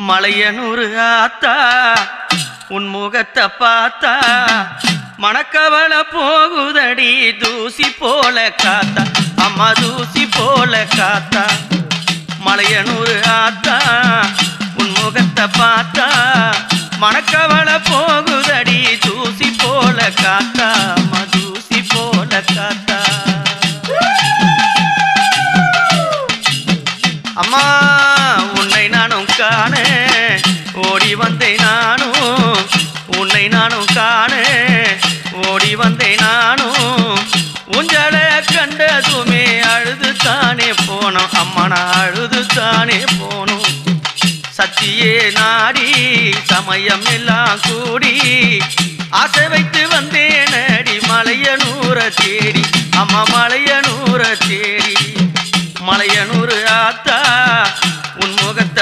மலையனூரு ஆத்தா உன் முகத்தை பார்த்தா மணக்கவள போகுதடி தூசி போல காத்தா அம்மா தூசி போல காத்தா மலையனூரு ஆத்தா உன் முகத்தை பார்த்தா மணக்கவள போகுதடி தூசி போல காத்தா அம்மா தூசி போல காத்தா அம்மா உன்னை நானும் காண ஓடி வந்தேன் நானும் உன்னை நானும் காண ஓடி வந்தேன் நானும் உஞ்சல கண்டதுமே அழுது தானே போனோம் அம்மா நான் அழுது தானே போனோம் சத்தியே நாடி சமயம் எல்லாம் கூடி ஆசை வைத்து வந்தேன் அடி மலையனூர தேடி அம்மா மலையனூர தேடி மலையனூரு ஆத்தா உன் முகத்தை